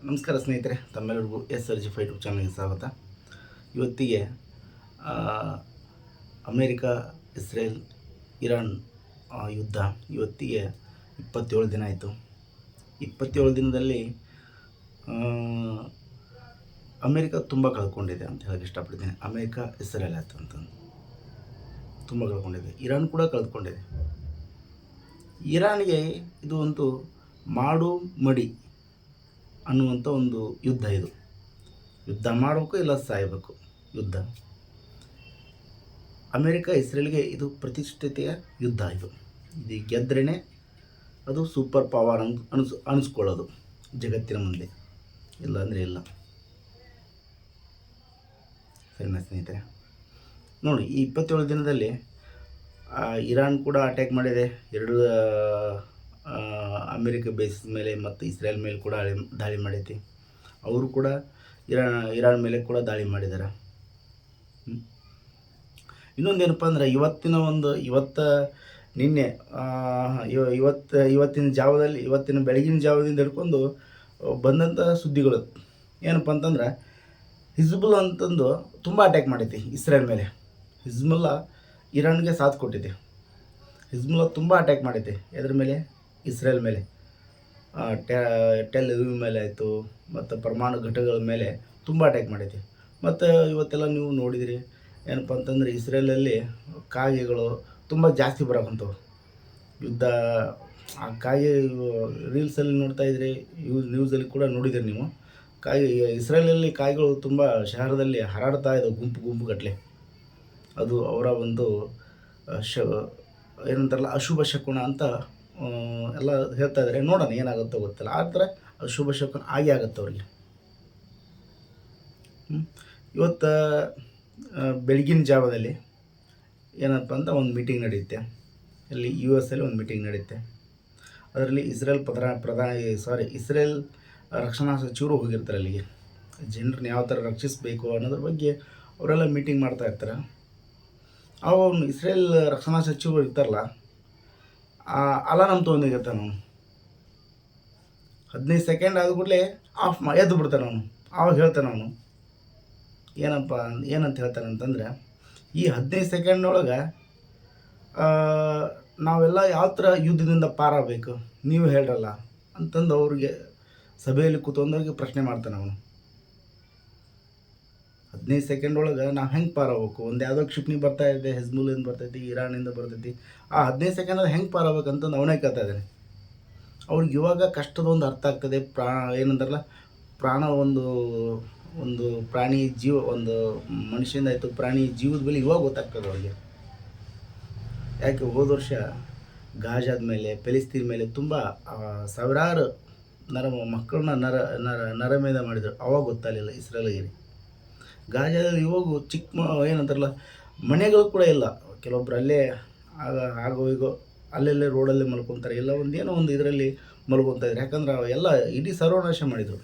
ನಮಸ್ಕಾರ ಸ್ನೇಹಿತರೆ, ತಮ್ಮೆಲ್ಲರಿಗೂ SRG 5 ಯೂಟ್ಯೂಬ್ ಚಾನಲ್ಗೆ ಸ್ವಾಗತ. ಇವತ್ತಿಗೆ ಅಮೇರಿಕಾ, ಇಸ್ರೇಲ್, ಇರಾನ್ ಯುದ್ಧ ಇವತ್ತಿಗೆ 27 ದಿನ ಆಯಿತು. 27 ದಿನದಲ್ಲಿ ಅಮೇರಿಕಾ ತುಂಬ ಕಳ್ಕೊಂಡಿದೆ ಅಂತ ಹೇಳಕ್ಕೆ ಇಷ್ಟಪಡ್ತೀನಿ. ಅಮೇರಿಕಾ, ಇಸ್ರೇಲ್ ಆಯಿತು ಅಂತಂದು ತುಂಬ ಕಳ್ಕೊಂಡಿದೆ. ಇರಾನ್ ಕೂಡ ಕಳೆದುಕೊಂಡಿದೆ. ಇರಾನ್ಗೆ ಇದು ಒಂದು ಮಾಡು ಮಡಿ ಅನ್ನುವಂಥ ಒಂದು ಯುದ್ಧ. ಇದು ಯುದ್ಧ ಮಾಡಬೇಕು ಇಲ್ಲ ಸಾಯಬೇಕು ಯುದ್ಧ. ಅಮೇರಿಕಾ ಇಸ್ರೇಲ್ಗೆ ಇದು ಪ್ರತಿಷ್ಠಿತೆಯ ಯುದ್ಧ. ಇದು ಗೆದ್ರೇ ಅದು ಸೂಪರ್ ಪವರ್ ಅನಿಸ್ಕೊಳ್ಳೋದು ಜಗತ್ತಿನ ಮುಂದೆ, ಇಲ್ಲ ಅಂದರೆ ಇಲ್ಲ. ಸರಿನಾ ಸ್ನೇಹಿತರೆ? ನೋಡಿ, ಈ 27 ದಿನದಲ್ಲಿ ಇರಾನ್ ಕೂಡ ಅಟ್ಯಾಕ್ ಮಾಡಿದೆ. ಎರಡು ಅಮೇರಿಕ ಬೇಸಿಸ್ ಮೇಲೆ ಮತ್ತು ಇಸ್ರೇಲ್ ಮೇಲೆ ಕೂಡ ದಾಳಿ ಮಾಡೈತಿ. ಅವರು ಕೂಡ ಇರಾನ್ ಮೇಲೆ ಕೂಡ ದಾಳಿ ಮಾಡಿದ್ದಾರೆ. ಇನ್ನೊಂದೇನಪ್ಪ ಅಂದರೆ ಇವತ್ತಿನ ಬೆಳಗಿನ ಜಾವದಿಂದ ಹಿಡ್ಕೊಂಡು ಬಂದಂಥ ಸುದ್ದಿಗಳು ಏನಪ್ಪ ಅಂತಂದ್ರೆ, ಹಿಜ್ಬುಲ್ ಅಂತಂದು ತುಂಬ ಅಟ್ಯಾಕ್ ಮಾಡೈತಿ ಇಸ್ರೇಲ್ ಮೇಲೆ. ಹಿಜ್ಬುಲ್ಲಾ ಇರಾನ್ಗೆ ಸಾಥ್ ಕೊಟ್ಟಿದೆ. ಹಿಜ್ಬುಲ್ಲಾ ತುಂಬ ಅಟ್ಯಾಕ್ ಮಾಡೈತೆ ಎದ್ರ ಮೇಲೆ? ಇಸ್ರೇಲ್ ಮೇಲೆ. ಟೆಲ್ ಅವೀವ್ ಮೇಲೆ ಆಯಿತು, ಮತ್ತು ಪರಮಾಣು ಘಟಕಗಳ ಮೇಲೆ ತುಂಬ ಅಟ್ಯಾಕ್ ಮಾಡೈತಿ. ಮತ್ತು ಇವತ್ತೆಲ್ಲ ನೀವು ನೋಡಿದಿರಿ ಏನಪ್ಪ ಅಂತಂದರೆ, ಇಸ್ರೇಲಲ್ಲಿ ಕಾಗೆಗಳು ತುಂಬ ಜಾಸ್ತಿ ಬರೋಕ್ಕಂಥವು. ಯುದ್ಧ ಆ ಕಾಗೆ ರೀಲ್ಸಲ್ಲಿ ನೋಡ್ತಾ ಇದ್ರಿ, ನ್ಯೂಸಲ್ಲಿ ಕೂಡ ನೋಡಿದಿರಿ ನೀವು. ಇಸ್ರೇಲಲ್ಲಿ ಕಾಗೆಗಳು ತುಂಬ ಶಹರದಲ್ಲಿ ಹರಡ್ತಾ ಇದ್ದವು, ಗುಂಪು ಗಟ್ಟಲೆ. ಅದು ಅವರ ಒಂದು ಏನಂತಾರಲ್ಲ, ಅಶುಭ ಶಕುನ ಅಂತ ಎಲ್ಲ ಹೇಳ್ತಾ ಇದ್ದಾರೆ. ನೋಡೋಣ ಏನಾಗುತ್ತೋ ಗೊತ್ತಿಲ್ಲ. ಆ ಥರ ಅಶುಭ ಶಕುನ ಆಗೇ ಆಗುತ್ತೆ ಅವ್ರಿಗೆ. ಇವತ್ತು ಬೆಳಗಿನ ಜಾವದಲ್ಲಿ ಏನಪ್ಪ ಅಂತ ಒಂದು ಮೀಟಿಂಗ್ ನಡೆಯುತ್ತೆ. ಇಲ್ಲಿ US ಅಲ್ಲಿ ಒಂದು ಮೀಟಿಂಗ್ ನಡೆಯುತ್ತೆ. ಅದರಲ್ಲಿ ಇಸ್ರೇಲ್ ರಕ್ಷಣಾ ಸಚಿವರು ಹೋಗಿರ್ತಾರೆ ಅಲ್ಲಿಗೆ. ಜನರನ್ನ ಯಾವ ಥರ ರಕ್ಷಿಸಬೇಕು ಅನ್ನೋದ್ರ ಬಗ್ಗೆ ಅವರೆಲ್ಲ ಮೀಟಿಂಗ್ ಮಾಡ್ತಾ ಇರ್ತಾರೆ. ಅವನು ಇಸ್ರೇಲ್ ರಕ್ಷಣಾ ಸಚಿವರು ಇರ್ತಾರಲ್ಲ, ಅಲಾರಾಮ್ ತೊಗೊಂಡಿರ್ತಾನೆ ಅವನು. 15 ಸೆಕೆಂಡ್ ಆದ ಕೂಡಲೇ ಎದ್ದು ಬಿಡ್ತಾನೆ ಅವನು. ಆವಾಗ ಹೇಳ್ತಾನೆ ಅವನು ಏನಂತ ಹೇಳ್ತಾನೆ ಅಂತಂದರೆ, ಈ 15 ಸೆಕೆಂಡ್ನೊಳಗೆ ನಾವೆಲ್ಲ ಯಾವ ಥರ ಯುದ್ಧದಿಂದ ಪಾರಾಗಬೇಕು ನೀವು ಹೇಳ್ರಲ್ಲ ಅಂತಂದು ಅವ್ರಿಗೆ ಸಭೆಯಲ್ಲಿ ಕೂತ್ಕೊಂಡವ್ರಿಗೆ ಪ್ರಶ್ನೆ ಮಾಡ್ತಾನೆ ಅವನು. 15 ಸೆಕೆಂಡ್ ಒಳಗೆ ನಾವು ಹೆಂಗೆ ಪಾರಾಗಬೇಕು? ಒಂದು ಯಾವುದೋ ಕ್ಷಿಪ್ಣಿ ಬರ್ತಾ ಇದೆ, ಹಿಜ್ಬುಲ್ಲಿಂದ ಬರ್ತೈತಿ, ಇರಾನಿಂದ ಬರ್ತೈತಿ. ಆ 15 ಸೆಕೆಂಡಲ್ಲಿ ಹೆಂಗೆ ಪಾರಾಗಬೇಕಂತಂದು ಅವನೇ ಕೇಳ್ತಾ ಇದ್ದಾನೆ. ಅವ್ರಿಗೆ ಇವಾಗ ಕಷ್ಟದ ಒಂದು ಅರ್ಥ ಆಗ್ತದೆ. ಏನಂತಾರಲ್ಲ, ಪ್ರಾಣ ಒಂದು ಪ್ರಾಣಿ ಜೀವ, ಒಂದು ಮನುಷ್ಯನಿಂದ ಆಯಿತು ಪ್ರಾಣಿ ಜೀವದ ಬೆಲೆ ಇವಾಗ ಗೊತ್ತಾಗ್ತದೆ ಅವ್ರಿಗೆ. ಯಾಕೆ ಹೋದ ವರ್ಷ ಗಾಜಾದ ಮೇಲೆ, ಫೆಲಿಸ್ತೀನ್ ಮೇಲೆ ತುಂಬ ಸಾವಿರಾರು ಮಕ್ಕಳನ್ನ ನರಮೇಧ ಮಾಡಿದರು. ಅವಾಗ ಗೊತ್ತಾಗಲಿಲ್ಲ ಇಸ್ರೇಲಿಗೆ. ಗಾಜಾದಲ್ಲಿ ಇವಾಗ ಏನಂತಾರಲ್ಲ, ಮನೆಗಳು ಕೂಡ ಇಲ್ಲ. ಕೆಲವೊಬ್ರು ಅಲ್ಲೇ ಆಗೋ ಅಲ್ಲೆಲ್ಲೇ ರೋಡಲ್ಲೇ ಮಲ್ಕೊತಾರೆ, ಇಲ್ಲ ಏನೋ ಒಂದು ಇದರಲ್ಲಿ ಮಲ್ಕೊತಾ ಇದ್ರು. ಯಾಕಂದ್ರೆ ಎಲ್ಲ ಇಡೀ ಸರ್ವನಾಶ ಮಾಡಿದರು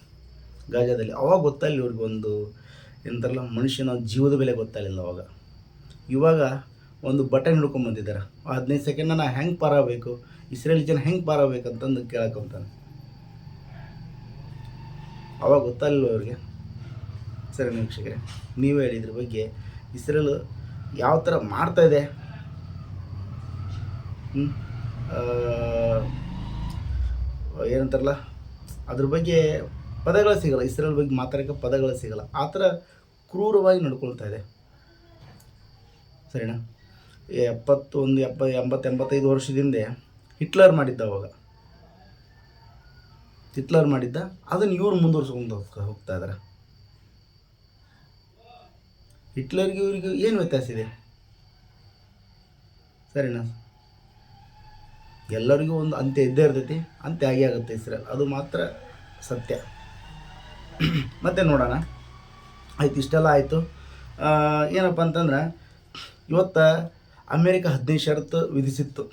ಗಾಜಾದಲ್ಲಿ. ಅವಾಗ ಗೊತ್ತಾಗಲಿ ಇವ್ರಿಗೆ ಏನಂತಾರಲ್ಲ, ಮನುಷ್ಯನ ಜೀವದ ಬೆಲೆ ಗೊತ್ತಾಗಲಿಲ್ಲ ಅವಾಗ. ಇವಾಗ ಒಂದು ಬಟನ್ ಹಿಡ್ಕೊಂಬಂದಿದ್ದಾರೆ. 15 ಸೆಕೆಂಡನ್ನ ನಾ ಹೆಂಗೆ ಪಾರಾಗಬೇಕು, ಇಸ್ರೇಲ್ ಜನ ಹೆಂಗೆ ಪಾರಾಗಬೇಕಂತಂದು ಕೇಳಕೊಂತಾನೆ. ಅವಾಗ ಗೊತ್ತಾಗಲಿಲ್ಲ ಅವ್ರಿಗೆ. ಸರಿ ವೀಕ್ಷಕರೇ, ನೀವೇ ಹೇಳಿ ಇದ್ರ ಬಗ್ಗೆ. ಇಸ್ರೇಲ್ ಯಾವ ಥರ ಮಾಡ್ತಾಯಿದೆ, ಏನಂತಾರಲ್ಲ, ಅದ್ರ ಬಗ್ಗೆ ಪದಗಳು ಸಿಗಲ್ಲ. ಇಸ್ರೇಲ್ ಬಗ್ಗೆ ಮಾತಾಡೋಕ್ಕೆ ಪದಗಳು ಸಿಗಲ್ಲ. ಆ ಥರ ಕ್ರೂರವಾಗಿ ನಡ್ಕೊಳ್ತಾ ಇದೆ. ಸರಿನಾ? 85 ವರ್ಷದಿಂದ ಹಿಟ್ಲರ್ ಮಾಡಿದ್ದ ಅದನ್ನು ಇವ್ರು ಮುಂದುವರ್ಸ್ಕೊಂಡು ಹೋಗ್ತಾ ಇದ್ದಾರೆ. ಹಿಟ್ಲರ್ಗೆ ಇವ್ರಿಗೆ ಏನು ವ್ಯತ್ಯಾಸ ಇದೆ? ಸರಿನಾ? ಎಲ್ಲರಿಗೂ ಒಂದು ಅಂತ್ಯ ಇದ್ದೇ ಇರ್ತೈತಿ, ಅಂತ್ಯ ಆಗೇ ಆಗುತ್ತೆ ಇಸ್ರೇಲ್, ಅದು ಮಾತ್ರ ಸತ್ಯ. ಮತ್ತೆ ನೋಡೋಣ. ಆಯ್ತು, ಇಷ್ಟೆಲ್ಲ ಆಯಿತು. ಏನಪ್ಪ ಅಂತಂದ್ರೆ, ಇವತ್ತು ಅಮೇರಿಕ 15 ಷರತ್ತು ವಿಧಿಸಿತ್ತು.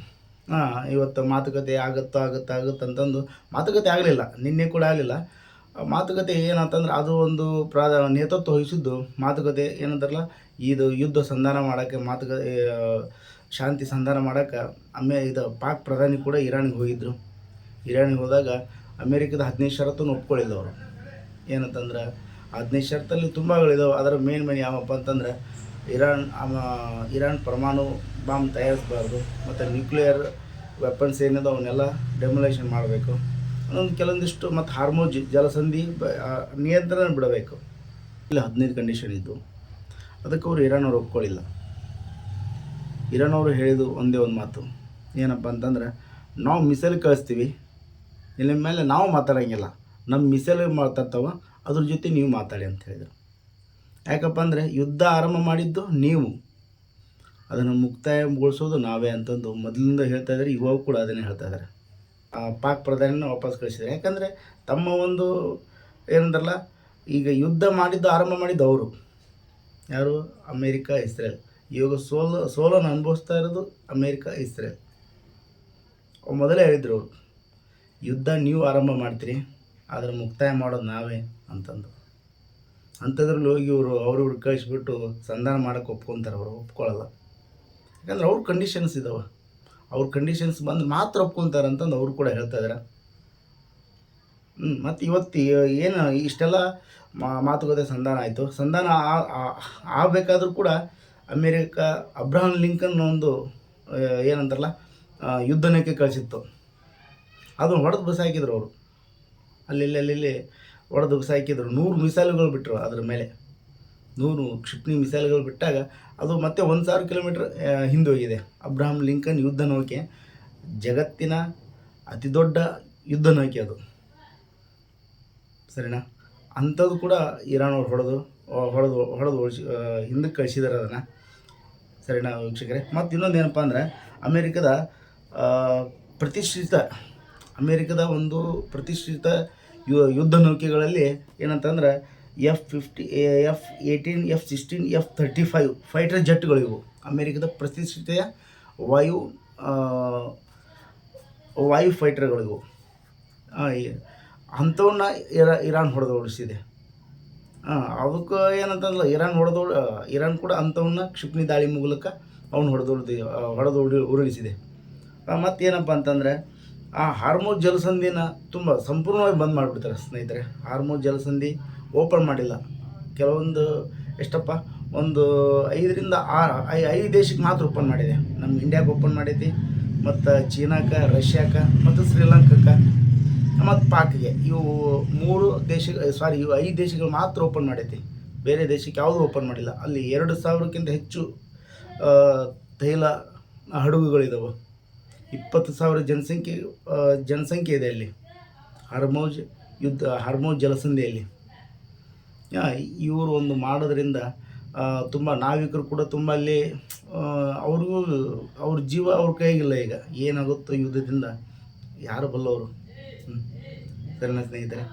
ಇವತ್ತು ಮಾತುಕತೆ ಆಗುತ್ತಂತಂದು ಮಾತುಕತೆ ಆಗಲಿಲ್ಲ. ನಿನ್ನೆ ಕೂಡ ಆಗಲಿಲ್ಲ ಮಾತುಕತೆ. ಏನಂತಂದ್ರೆ, ಅದು ಒಂದು ನೇತೃತ್ವ ವಹಿಸಿದ್ದು ಮಾತುಕತೆ. ಏನಂತಾರಲ್ಲ, ಇದು ಯುದ್ಧ ಸಂಧಾನ ಮಾಡೋಕ್ಕೆ, ಶಾಂತಿ ಸಂಧಾನ ಮಾಡೋಕ್ಕೆ ಪಾಕ್ ಪ್ರಧಾನಿ ಕೂಡ ಇರಾನಿಗೆ ಹೋಗಿದ್ದರು. ಇರಾನಿಗೆ ಹೋದಾಗ ಅಮೇರಿಕದ 15 ಷರತ್ತನ್ನು ಒಪ್ಕೊಳ್ಳಿಲ್ಲ ಅವರು. ಏನಂತಂದ್ರೆ 15 ಷರತ್ತಲ್ಲಿ ತುಂಬಗಳಿದಾವೆ. ಅದರ ಮೇನ್ ಯಾವಪ್ಪ ಅಂತಂದ್ರೆ ಇರಾನ್ ಪರಮಾಣು ಬಾಂಬ್ ತಯಾರಿಸಬಾರ್ದು, ಮತ್ತು ನ್ಯೂಕ್ಲಿಯರ್ ವೆಪನ್ಸ್ ಏನಿದೆ ಅವನ್ನೆಲ್ಲ ಡೆಮೊಲೇಷನ್ ಮಾಡಬೇಕು, ಕೆಲವೊಂದಿಷ್ಟು ಮತ್ತು ಹಾರ್ಮೋಜ್ ಜಲಸಂಧಿ ನಿಯಂತ್ರಣ ಬಿಡಬೇಕು. ಇಲ್ಲಿ 15 ಕಂಡೀಷನ್ ಇದ್ದು ಅದಕ್ಕೆ ಅವರು ಇರಾನ್ ಅವರು ಒಪ್ಕೊಳ್ಳಿಲ್ಲ. ಇರಾನ್ ಅವರು ಹೇಳಿದ್ದು ಒಂದೇ ಒಂದು ಮಾತು, ಏನಪ್ಪ ಅಂತಂದ್ರೆ ನಾವು ಮಿಸೈಲ್ ಕಳಿಸ್ತೀವಿ, ಇಲ್ಲಿ ಮೇಲೆ ನಾವು ಮಾತಾಡೋಂಗಿಲ್ಲ, ನಮ್ಮ ಮಿಸೈಲ್ ಮಾತಾಡ್ತಾವ, ಅದ್ರ ಜೊತೆ ನೀವು ಮಾತಾಡಿ ಅಂತ ಹೇಳಿದರು. ಯಾಕಪ್ಪ ಅಂದರೆ ಯುದ್ಧ ಆರಂಭ ಮಾಡಿದ್ದು ನೀವು, ಅದನ್ನು ಮುಕ್ತಾಯಗೊಳಿಸೋದು ನಾವೇ ಅಂತಂದು ಮೊದಲಿಂದ ಹೇಳ್ತಾ ಇದ್ದಾರೆ. ಇವಾಗ ಕೂಡ ಅದನ್ನೇ ಹೇಳ್ತಾ ಇದ್ದಾರೆ. ಪಾಕ್ ಪ್ರಧಾನಿನ ವಾಪಸ್ ಕಳಿಸಿದ್ದಾರೆ. ಯಾಕಂದರೆ ತಮ್ಮ ಒಂದು ಏನಂದ್ರಲ್ಲ, ಈಗ ಯುದ್ಧ ಮಾಡಿದ್ದು ಆರಂಭ ಮಾಡಿದ್ದು ಅವರು ಯಾರು, ಅಮೇರಿಕಾ ಇಸ್ರೇಲ್. ಇವಾಗ ಸೋಲನ್ನು ಅನುಭವಿಸ್ತಾ ಇರೋದು ಅಮೇರಿಕಾ ಇಸ್ರೇಲ್. ಮೊದಲೇ ಹೇಳಿದ್ರು ಅವರು, ಯುದ್ಧ ನೀವು ಆರಂಭ ಮಾಡ್ತೀರಿ, ಆದರೆ ಮುಕ್ತಾಯ ಮಾಡೋದು ನಾವೇ ಅಂತಂದು. ಅಂಥದ್ರಲ್ಲಿ ಹೋಗಿ ಅವ್ರಿವ್ರು ಕಳಿಸ್ಬಿಟ್ಟು ಸಂಧಾನ ಮಾಡೋಕ್ಕೆ ಒಪ್ಕೊತಾರೆ. ಅವರು ಒಪ್ಕೊಳ್ಳಲ್ಲ. ಯಾಕಂದ್ರೆ ಅವ್ರ ಕಂಡೀಷನ್ಸ್ ಇದ್ದಾವೆ, ಅವ್ರ ಕಂಡೀಷನ್ಸ್ ಬಂದು ಮಾತ್ರ ಒಪ್ಕೊತಾರೆ ಅಂತಂದು ಅವರು ಕೂಡ ಹೇಳ್ತಾ ಇದ್ದಾರೆ. ಮತ್ತು ಇವತ್ತು ಏನು ಇಷ್ಟೆಲ್ಲ ಮಾತುಕತೆ ಸಂಧಾನ ಆಯಿತು. ಸಂಧಾನ ಆಗಬೇಕಾದ್ರೂ ಕೂಡ ಅಮೇರಿಕಾ ಅಬ್ರಹಾಂ ಲಿಂಕನ್ ಒಂದು ಏನಂತಾರಲ್ಲ ಯುದ್ಧ ನೌಕೆ ಕಳಿಸಿತ್ತು. ಅದನ್ನು ಹೊಡೆದು ಬಿಸಾಕಿದ್ರು ಅವರು. ಅಲ್ಲಿ ಹೊಡೆದು ಬಿಸಾಕಿದ್ರು. 100 ಮಿಸೈಲ್ಗಳು ಬಿಟ್ಟರು. ಅದ್ರ ಮೇಲೆ 100 ಕ್ಷಿಪಣಿ ಮಿಸೈಲ್ಗಳು ಬಿಟ್ಟಾಗ ಅದು ಮತ್ತೆ 1000 ಕಿಲೋಮೀಟ್ರ್ ಹಿಂದೋಗಿದೆ. ಅಬ್ರಹಾಂ ಲಿಂಕನ್ ಯುದ್ಧ ನೌಕೆ ಜಗತ್ತಿನ ಅತಿ ದೊಡ್ಡ ಯುದ್ಧ ನೌಕೆ ಅದು, ಸರಿನಾ? ಅಂಥದ್ದು ಕೂಡ ಇರಾನ್ ಅವ್ರು ಹೊಡೆದು ಹಿಂದಕ್ಕೆ ಕಳಿಸಿದ್ದಾರೆ ಅದನ್ನು, ಸರಿನಾ ವೀಕ್ಷಕರೇ? ಮತ್ತು ಇನ್ನೊಂದು ಏನಪ್ಪ ಅಂದರೆ ಅಮೇರಿಕದ ಒಂದು ಪ್ರತಿಷ್ಠಿತ ಯುದ್ಧ ನೌಕೆಗಳಲ್ಲಿ ಏನಂತಂದ್ರೆ F-50, F-18, F-16, F-35 fighter ಜೆಟ್ಗಳಿವು. ಅಮೇರಿಕದ ಪ್ರತಿಷ್ಠಿತೆಯ ವಾಯು ಫೈಟರ್ಗಳಿವು. ಅಂಥವನ್ನ ಇರಾನ್ ಹೊಡೆದು ಓಡಿಸಿದೆ. ಅದಕ್ಕೆ ಏನಂತಂದ್ರೆ ಇರಾನ್ ಕೂಡ ಅಂಥವನ್ನ ಕ್ಷಿಪಣಿ ದಾಳಿ ಮೂಲಕ ಅವನು ಹೊಡೆದು ಉರುಳಿಸಿದೆ. ಮತ್ತೇನಪ್ಪ ಅಂತಂದರೆ ಆ ಹಾರ್ಮೋಜ್ ಜಲಸಂಧಿನ ತುಂಬ ಸಂಪೂರ್ಣವಾಗಿ ಬಂದ್ ಮಾಡಿಬಿಡ್ತಾರೆ ಸ್ನೇಹಿತರೆ. ಹಾರ್ಮೋಜ್ ಜಲಸಂಧಿ ಓಪನ್ ಮಾಡಿಲ್ಲ. ಕೆಲವೊಂದು ಎಷ್ಟಪ್ಪ ಒಂದು 5 ರಿಂದ 6 ದೇಶಕ್ಕೆ ಮಾತ್ರ ಓಪನ್ ಮಾಡಿದೆ. ನಮ್ಮ ಇಂಡಿಯಾಕ್ಕೆ ಓಪನ್ ಮಾಡೈತಿ, ಮತ್ತು ಚೀನಾಕ್ಕೆ, ರಷ್ಯಾಕ್ಕೆ, ಮತ್ತು ಶ್ರೀಲಂಕಾಕ್ಕೆ, ಮತ್ತು ಪಾಕ್ಗೆ. ಇವು 5 ದೇಶಗಳು ಮಾತ್ರ ಓಪನ್ ಮಾಡೈತಿ. ಬೇರೆ ದೇಶಕ್ಕೆ ಯಾವುದೂ ಓಪನ್ ಮಾಡಿಲ್ಲ. ಅಲ್ಲಿ 2000ಕ್ಕಿಂತ ಹೆಚ್ಚು ತೈಲ ಹಡಗುಗಳಿದ್ದಾವೆ. 20,000 ಜನಸಂಖ್ಯೆ ಇದೆ ಅಲ್ಲಿ ಹಾರ್ಮೋಜ್ ಜಲಸಂಧಿಯಲ್ಲಿ. ಇವರು ಒಂದು ಮಾಡೋದ್ರಿಂದ ತುಂಬ ನಾವಿಕರು ಕೂಡ ತುಂಬ ಅಲ್ಲಿ ಅವ್ರ ಜೀವ ಅವ್ರ ಕೈಗಿಲ್ಲ. ಈಗ ಏನಾಗುತ್ತೋ ಯುದ್ಧದಿಂದ ಯಾರು ಬಲ್ಲವರು, ಸರಿನಾ ಸ್ನೇಹಿತರೆ?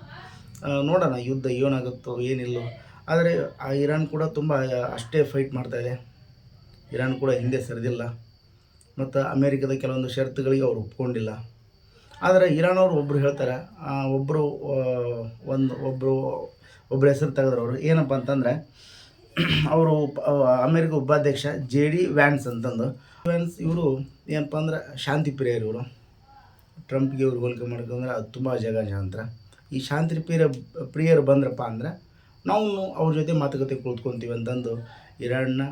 ನೋಡೋಣ ಯುದ್ಧ ಏನಾಗುತ್ತೋ ಏನಿಲ್ಲೋ. ಆದರೆ ಆ ಇರಾನ್ ಕೂಡ ತುಂಬ ಅಷ್ಟೇ ಫೈಟ್ ಮಾಡ್ತಾಯಿದೆ. ಇರಾನ್ ಕೂಡ ಹಿಂದೆ ಸರಿದಿಲ್ಲ, ಮತ್ತು ಅಮೇರಿಕದ ಕೆಲವೊಂದು ಷರತ್ತುಗಳಿಗೆ ಅವರು ಒಪ್ಕೊಂಡಿಲ್ಲ. ಆದರೆ ಇರಾನ್ ಅವರು ಒಬ್ಬರು ಹೇಳ್ತಾರೆ, ಒಬ್ಬರು ಹೆಸರು ತೆಗೆದ್ರು. ಅವರು ಏನಪ್ಪ ಅಂತಂದರೆ ಅವರು ಅಮೇರಿಕ ಉಪಾಧ್ಯಕ್ಷ JD ವ್ಯಾನ್ಸ್ ಅಂತಂದು. ಇವರು ಏನಪ್ಪ ಅಂದ್ರೆ ಶಾಂತಿ ಪ್ರಿಯರು. ಇವರು ಟ್ರಂಪ್ಗೆ ಇವ್ರು ಹೋಲಿಕೆ ಮಾಡ್ಕೊಂಡ್ರೆ ಅದು ತುಂಬ ಜಗಜಾಂತರ. ಈ ಶಾಂತಿ ಪ್ರಿಯರು ಬಂದ್ರಪ್ಪ ಅಂದರೆ ನಾವು ಅವ್ರ ಜೊತೆ ಮಾತುಕತೆ ಕೂತ್ಕೊತೀವಿ ಅಂತಂದು ಇರಾನ್ನ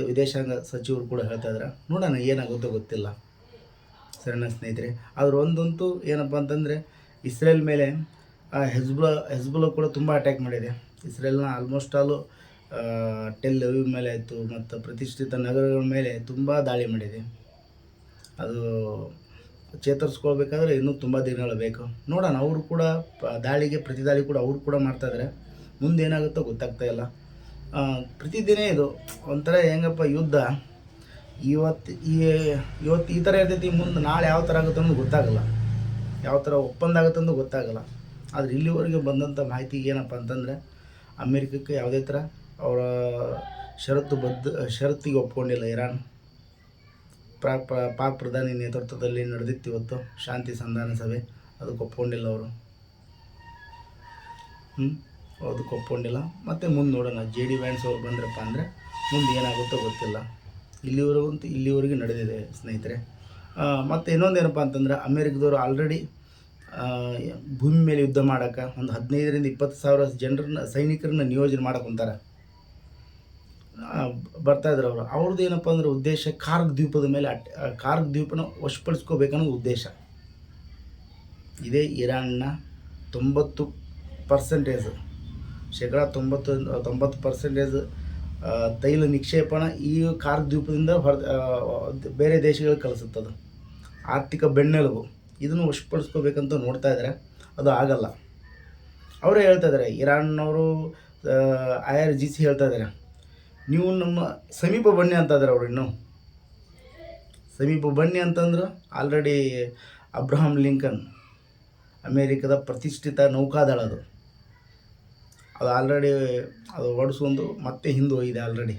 ವಿದೇಶಾಂಗ ಸಚಿವರು ಕೂಡ ಹೇಳ್ತಾ ಇದ್ದಾರೆ. ನೋಡೋಣ ಏನಾಗುತ್ತೋ ಗೊತ್ತಿಲ್ಲ, ಸರಿನಾ ಸ್ನೇಹಿತರೆ? ಆದ್ರೆ ಒಂದಂತೂ ಏನಪ್ಪ ಅಂತಂದರೆ ಇಸ್ರೇಲ್ ಮೇಲೆ ಹೆಜ್ಬುಲ್ಲಾ ಕೂಡ ತುಂಬ ಅಟ್ಯಾಕ್ ಮಾಡಿದೆ. ಇಸ್ರೇಲ್ನ ಆಲ್ಮೋಸ್ಟ್ ಟೆಲ್ ಅವೀವ್ ಮೇಲೆ ಆಯಿತು, ಮತ್ತು ಪ್ರತಿಷ್ಠಿತ ನಗರಗಳ ಮೇಲೆ ತುಂಬ ದಾಳಿ ಮಾಡಿದೆ. ಅದು ಚೇತರಿಸ್ಕೊಳ್ಬೇಕಾದ್ರೆ ಇನ್ನೂ ತುಂಬ ದಿನಗಳು ಬೇಕು. ನೋಡೋಣ. ಅವರು ಕೂಡ ಪ್ರತಿ ದಾಳಿ ಕೂಡ ಅವರು ಕೂಡ ಮಾಡ್ತಾಯಿದ್ದಾರೆ. ಮುಂದೆ ಏನಾಗುತ್ತೋ ಗೊತ್ತಾಗ್ತಾ ಇಲ್ಲ. ಪ್ರತಿದಿನ ಇದು ಒಂಥರ ಹೆಂಗಪ್ಪ ಯುದ್ಧ, ಇವತ್ತು ಈ ಥರ ಇರ್ತೈತಿ, ಮುಂದೆ ನಾಳೆ ಯಾವ ಥರ ಆಗುತ್ತೆ ಅನ್ನೋದು ಗೊತ್ತಾಗಲ್ಲ, ಯಾವ ಥರ ಒಪ್ಪಂದ ಆಗುತ್ತೆ ಅನ್ನೋದು ಗೊತ್ತಾಗಲ್ಲ. ಆದರೆ ಇಲ್ಲಿವರೆಗೆ ಬಂದಂಥ ಮಾಹಿತಿ ಏನಪ್ಪ ಅಂತಂದರೆ ಅಮೇರಿಕಕ್ಕೆ ಯಾವುದೇ ಥರ ಅವರ ಷರತ್ತಿಗೆ ಒಪ್ಕೊಂಡಿಲ್ಲ ಇರಾನ್. ಪಾಕ್ ಪ್ರಧಾನಿ ನೇತೃತ್ವದಲ್ಲಿ ನಡೆದಿತ್ತು ಇವತ್ತು ಶಾಂತಿ ಸಂಧಾನ ಸಭೆ, ಅದಕ್ಕೆ ಒಪ್ಕೊಂಡಿಲ್ಲ ಅವರು. ಅದಕ್ಕೆ ಒಪ್ಕೊಂಡಿಲ್ಲ. ಮತ್ತು ಮುಂದೆ ನೋಡೋಣ. JD ವ್ಯಾನ್ಸ್ ಅವ್ರು ಬಂದ್ರಪ್ಪ ಅಂದರೆ ಮುಂದೆ ಏನಾಗುತ್ತೋ ಗೊತ್ತಿಲ್ಲ. ಇಲ್ಲಿವರೆಗೂ ನಡೆದಿದೆ ಸ್ನೇಹಿತರೆ. ಮತ್ತು ಇನ್ನೊಂದು ಏನಪ್ಪ ಅಂತಂದರೆ ಅಮೇರಿಕದವರು ಆಲ್ರೆಡಿ ಭೂಮಿ ಮೇಲೆ ಯುದ್ಧ ಮಾಡೋಕೆ ಒಂದು 15,000-20,000 ಜನರನ್ನ ಸೈನಿಕರನ್ನ ನಿಯೋಜನೆ ಮಾಡಕ್ಕೆ ಕುಂತಾರೆ. ಬರ್ತಾಯಿದ್ರು ಅವರು. ಅವ್ರದ್ದು ಏನಪ್ಪ ಅಂದ್ರೆ ಉದ್ದೇಶ ಕಾರ್ಗ್ ದ್ವೀಪದ ಮೇಲೆ ಕಾರ್ಗ್ ದ್ವೀಪನ ವಶಪಡಿಸ್ಕೋಬೇಕನ್ನೋದು ಉದ್ದೇಶ. ಇದೇ ಇರಾನ್ನ 90% ಶೇಕಡ 90% ತೈಲ ನಿಕ್ಷೇಪಣ ಈ ಕಾರ್ಗ್ ದ್ವೀಪದಿಂದ ಬೇರೆ ದೇಶಗಳಿಗೆ ಕಳಿಸುತ್ತದು. ಆರ್ಥಿಕ ಬೆನ್ನೆಲುಬು. ಇದನ್ನು ವಶಪಡಿಸ್ಕೋಬೇಕಂತ ನೋಡ್ತಾ ಇದ್ದಾರೆ, ಅದು ಆಗಲ್ಲ. ಅವರೇ ಹೇಳ್ತಾ ಇದ್ದಾರೆ, ಇರಾನ್ನವರು IRGC ಹೇಳ್ತಾ ಇದ್ದಾರೆ, ನೀವು ನಮ್ಮ ಸಮೀಪ ಬನ್ನಿ ಅಂತ ಇದ್ದಾರೆ ಅವರು. ಇನ್ನೂ ಸಮೀಪ ಬನ್ನಿ ಅಂತಂದ್ರೆ ಆಲ್ರೆಡಿ ಅಬ್ರಹಾಂ ಲಿಂಕನ್, ಅಮೇರಿಕದ ಪ್ರತಿಷ್ಠಿತ ನೌಕಾದಳ ಅದು ಆಲ್ರೆಡಿ ಅದು ಓಡಿಸ್ಕೊಂಡು ಮತ್ತೆ ಹಿಂದೆ ಹೋಗಿದೆ. ಆಲ್ರೆಡಿ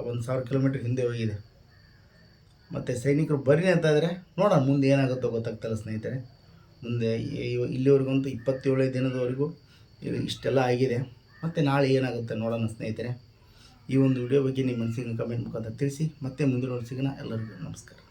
1,000 ಕಿಲೋಮೀಟ್ರ್ ಹಿಂದೆ ಹೋಗಿದೆ. ಮತ್ತು ಸೈನಿಕರು ಬರ್ರಿ ಅಂತ ಇದ್ದಾರೆ. ನೋಡೋಣ ಮುಂದೆ ಏನಾಗುತ್ತೋ ಗೊತ್ತಾಗ್ತಲ್ಲ ಸ್ನೇಹಿತರೆ. ಮುಂದೆ ಇಲ್ಲಿವರೆಗಂತೂ 27 ದಿನದವರೆಗೂ ಇಷ್ಟೆಲ್ಲ ಆಗಿದೆ. ಮತ್ತು ನಾಳೆ ಏನಾಗುತ್ತೆ ನೋಡೋಣ ಸ್ನೇಹಿತರೆ. ಈ ಒಂದು ವಿಡಿಯೋ ಬಗ್ಗೆ ನಿಮ್ಮ ಮನಸ್ಸಿನ ಕಮೆಂಟ್ ಮುಖಾಂತರ ತಿಳಿಸಿ. ಮತ್ತೆ ಮುಂದಿನ ಸಿಗೋಣ. ಎಲ್ಲರಿಗೂ ನಮಸ್ಕಾರ.